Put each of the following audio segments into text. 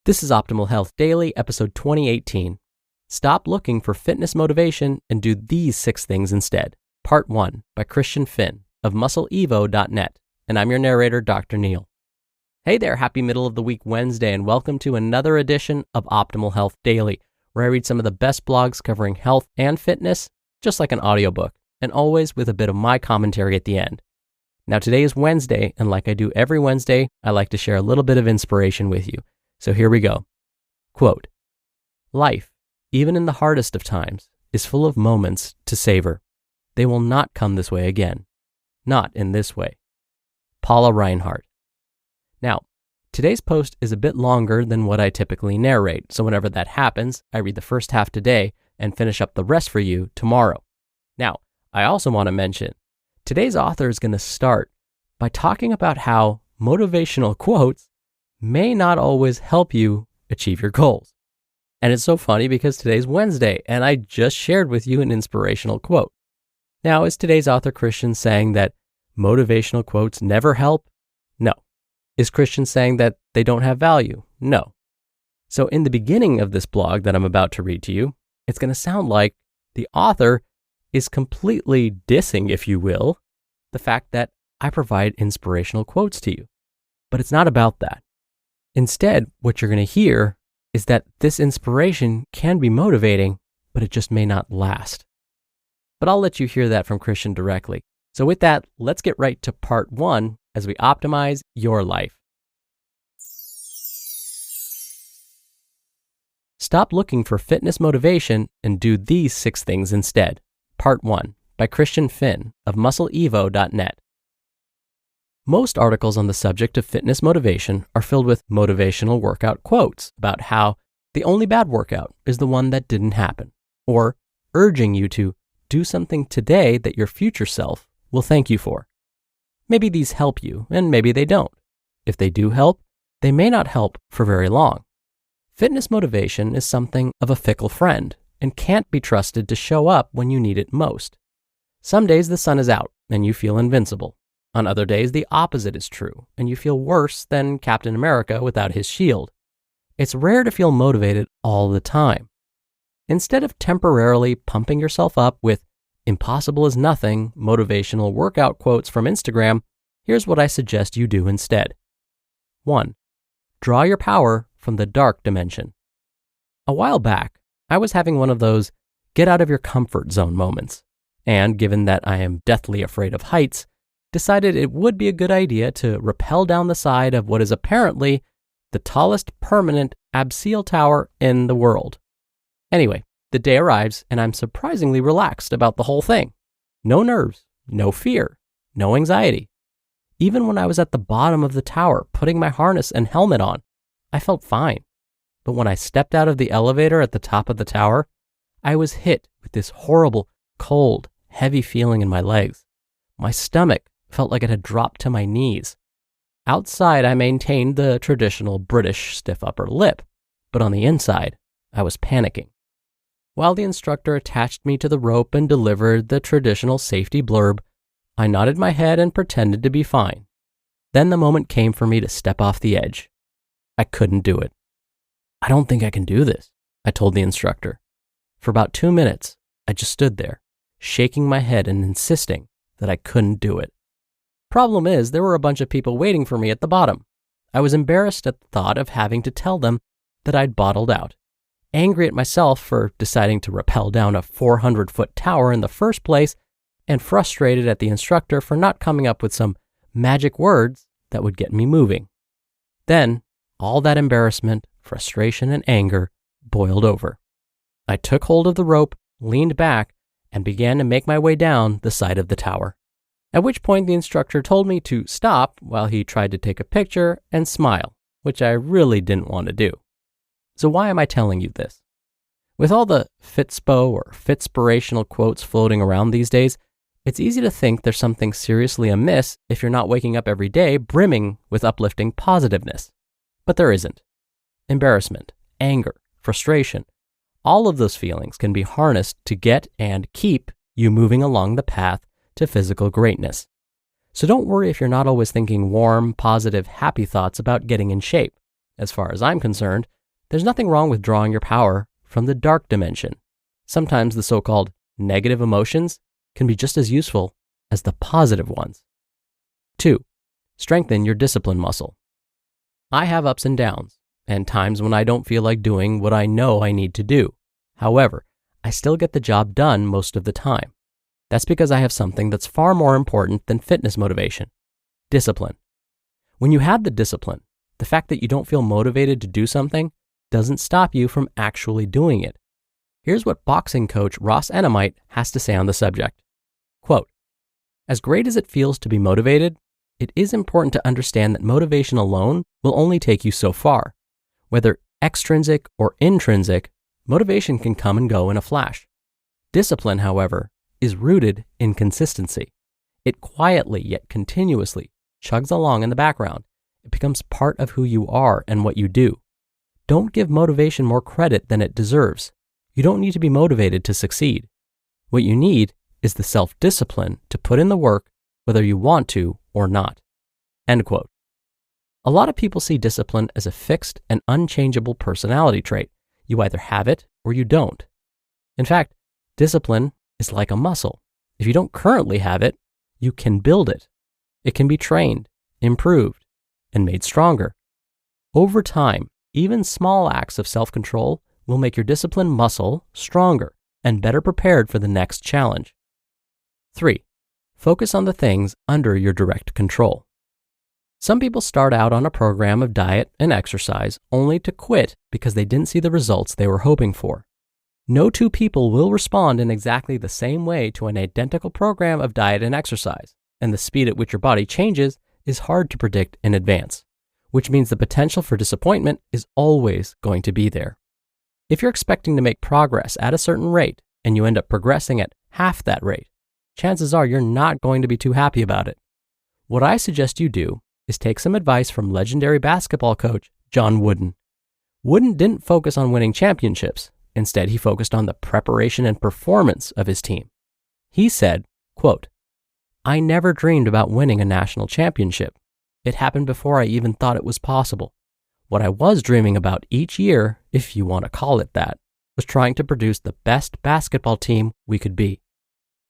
This is Optimal Health Daily, episode 2018. Stop looking for fitness motivation and do these 6 things instead. Part 1 by Christian Finn of MuscleEvo.net. And I'm your narrator, Dr. Neal. Hey there, happy middle of the week Wednesday, and welcome to another edition of Optimal Health Daily, where I read some of the best blogs covering health and fitness, just like an audiobook, and always with a bit of my commentary at the end. Now today is Wednesday, and like I do every Wednesday, I like to share a little bit of inspiration with you. So here we go. Quote, "Life, even in the hardest of times, is full of moments to savor. They will not come this way again. Not in this way." Paula Reinhardt. Now, today's post is a bit longer than what I typically narrate, so whenever that happens, I read the first half today and finish up the rest for you tomorrow. Now, I also want to mention, today's author is going to start by talking about how motivational quotes may not always help you achieve your goals. And it's so funny because today's Wednesday, and I just shared with you an inspirational quote. Now, is today's author Christian saying that motivational quotes never help? No. Is Christian saying that they don't have value? No. So in the beginning of this blog that I'm about to read to you, it's going to sound like the author is completely dissing, if you will, the fact that I provide inspirational quotes to you. But it's not about that. Instead, what you're going to hear is that this inspiration can be motivating, but it just may not last. But I'll let you hear that from Christian directly. So with that, let's get right to part 1 as we optimize your life. Stop looking for fitness motivation and do these 6 things instead. Part 1 by Christian Finn of MuscleEvo.net. Most articles on the subject of fitness motivation are filled with motivational workout quotes about how the only bad workout is the one that didn't happen, or urging you to do something today that your future self will thank you for. Maybe these help you, and maybe they don't. If they do help, they may not help for very long. Fitness motivation is something of a fickle friend and can't be trusted to show up when you need it most. Some days the sun is out and you feel invincible. On other days, the opposite is true, and you feel worse than Captain America without his shield. It's rare to feel motivated all the time. Instead of temporarily pumping yourself up with impossible is nothing motivational workout quotes from Instagram, here's what I suggest you do instead. 1. Draw your power from the dark dimension. A while back, I was having one of those get out of your comfort zone moments, and given that I am deathly afraid of heights, decided it would be a good idea to rappel down the side of what is apparently the tallest permanent abyssal tower in the world. Anyway, the day arrives and I'm surprisingly relaxed about the whole thing. No nerves, no fear, no anxiety. Even when I was at the bottom of the tower putting my harness and helmet on, I felt fine. But when I stepped out of the elevator at the top of the tower, I was hit with this horrible, cold, heavy feeling in my legs. My stomach felt like it had dropped to my knees. Outside, I maintained the traditional British stiff upper lip, but on the inside, I was panicking. While the instructor attached me to the rope and delivered the traditional safety blurb, I nodded my head and pretended to be fine. Then the moment came for me to step off the edge. I couldn't do it. "I don't think I can do this," I told the instructor. For about 2 minutes, I just stood there, shaking my head and insisting that I couldn't do it. Problem is, there were a bunch of people waiting for me at the bottom. I was embarrassed at the thought of having to tell them that I'd bottled out, angry at myself for deciding to rappel down a 400-foot tower in the first place, and frustrated at the instructor for not coming up with some magic words that would get me moving. Then, all that embarrassment, frustration, and anger boiled over. I took hold of the rope, leaned back, and began to make my way down the side of the tower. At which point the instructor told me to stop while he tried to take a picture and smile, which I really didn't want to do. So why am I telling you this? With all the Fitspo or Fitspirational quotes floating around these days, it's easy to think there's something seriously amiss if you're not waking up every day brimming with uplifting positiveness. But there isn't. Embarrassment, anger, frustration, all of those feelings can be harnessed to get and keep you moving along the path to physical greatness. So don't worry if you're not always thinking warm, positive, happy thoughts about getting in shape. As far as I'm concerned, There's nothing wrong with drawing your power from the dark dimension. Sometimes the so-called negative emotions can be just as useful as the positive ones. 2. Strengthen your discipline muscle. I have ups and downs, and times when I don't feel like doing what I know I need to do. However, I still get the job done most of the time. That's because I have something that's far more important than fitness motivation: discipline. When you have the discipline, the fact that you don't feel motivated to do something doesn't stop you from actually doing it. Here's what boxing coach Ross Enamait has to say on the subject. Quote, "As great as it feels to be motivated, it is important to understand that motivation alone will only take you so far. Whether extrinsic or intrinsic, motivation can come and go in a flash. Discipline, however, is rooted in consistency. It quietly yet continuously chugs along in the background. It becomes part of who you are and what you do. Don't give motivation more credit than it deserves. You don't need to be motivated to succeed. What you need is the self-discipline to put in the work whether you want to or not." End quote. A lot of people see discipline as a fixed and unchangeable personality trait. You either have it or you don't. In fact, discipline is like a muscle. If you don't currently have it, you can build it. It can be trained, improved, and made stronger. Over time, even small acts of self-control will make your discipline muscle stronger and better prepared for the next challenge. 3. Focus on the things under your direct control. Some people start out on a program of diet and exercise only to quit because they didn't see the results they were hoping for. No two people will respond in exactly the same way to an identical program of diet and exercise, and the speed at which your body changes is hard to predict in advance, which means the potential for disappointment is always going to be there. If you're expecting to make progress at a certain rate and you end up progressing at half that rate, chances are you're not going to be too happy about it. What I suggest you do is take some advice from legendary basketball coach John Wooden. Wooden didn't focus on winning championships. Instead, he focused on the preparation and performance of his team. He said, quote, "I never dreamed about winning a national championship. It happened before I even thought it was possible. What I was dreaming about each year, if you want to call it that, was trying to produce the best basketball team we could be.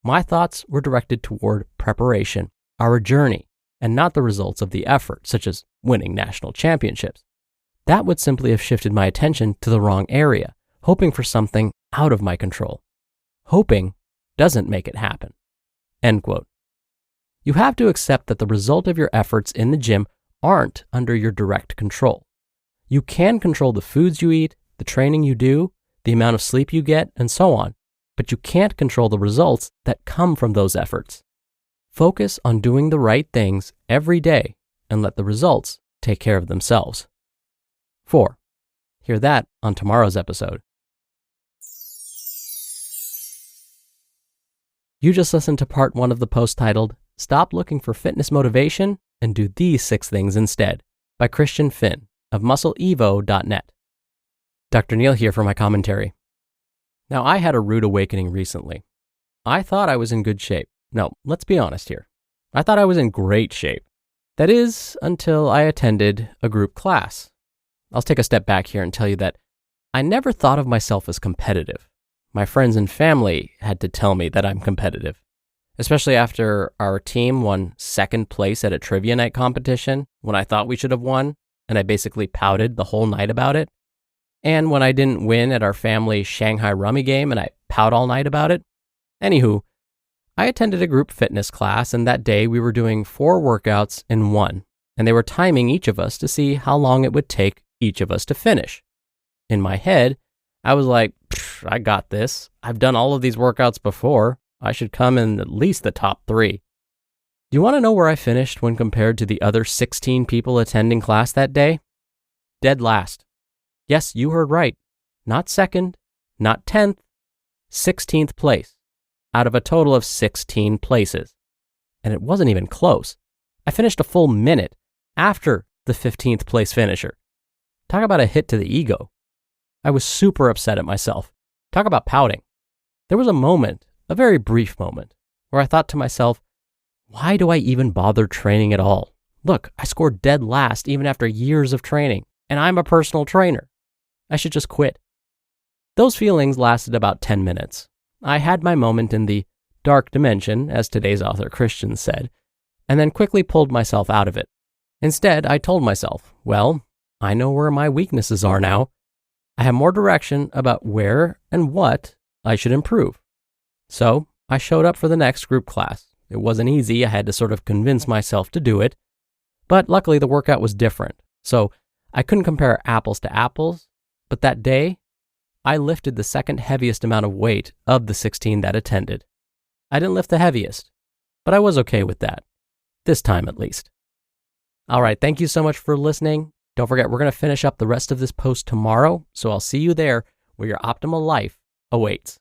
My thoughts were directed toward preparation, our journey, and not the results of the effort, such as winning national championships. That would simply have shifted my attention to the wrong area, hoping for something out of my control. Hoping doesn't make it happen." End quote. You have to accept that the result of your efforts in the gym aren't under your direct control. You can control the foods you eat, the training you do, the amount of sleep you get, and so on, but you can't control the results that come from those efforts. Focus on doing the right things every day and let the results take care of themselves. 4. Hear that on tomorrow's episode. You just listened to part 1 of the post titled, "Stop Looking for Fitness Motivation and Do These 6 Things Instead" by Christian Finn of MuscleEvo.net. Dr. Neal here for my commentary. Now, I had a rude awakening recently. I thought I was in good shape. No, let's be honest here. I thought I was in great shape. That is, until I attended a group class. I'll take a step back here and tell you that I never thought of myself as competitive. My friends and family had to tell me that I'm competitive, especially after our team won second place at a trivia night competition when I thought we should have won, and I basically pouted the whole night about it. And when I didn't win at our family Shanghai rummy game and I pout all night about it. Anywho, I attended a group fitness class, and that day we were doing 4 workouts in one, and they were timing each of us to see how long it would take each of us to finish. In my head, I was like, I got this. I've done all of these workouts before. I should come in at least the top 3. Do you want to know where I finished when compared to the other 16 people attending class that day? Dead last. Yes, you heard right. Not second, not 10th, 16th place out of a total of 16 places. And it wasn't even close. I finished a full minute after the 15th place finisher. Talk about a hit to the ego. I was super upset at myself. Talk about pouting. There was a moment, a very brief moment, where I thought to myself, why do I even bother training at all? Look, I scored dead last even after years of training, and I'm a personal trainer. I should just quit. Those feelings lasted about 10 minutes. I had my moment in the dark dimension, as today's author Christian said, and then quickly pulled myself out of it. Instead, I told myself, well, I know where my weaknesses are now. I have more direction about where and what I should improve. So I showed up for the next group class. It wasn't easy. I had to sort of convince myself to do it. But luckily the workout was different. So I couldn't compare apples to apples. But that day, I lifted the second heaviest amount of weight of the 16 that attended. I didn't lift the heaviest, but I was okay with that. This time at least. All right, thank you so much for listening. Don't forget, we're going to finish up the rest of this post tomorrow, so I'll see you there where your optimal life awaits.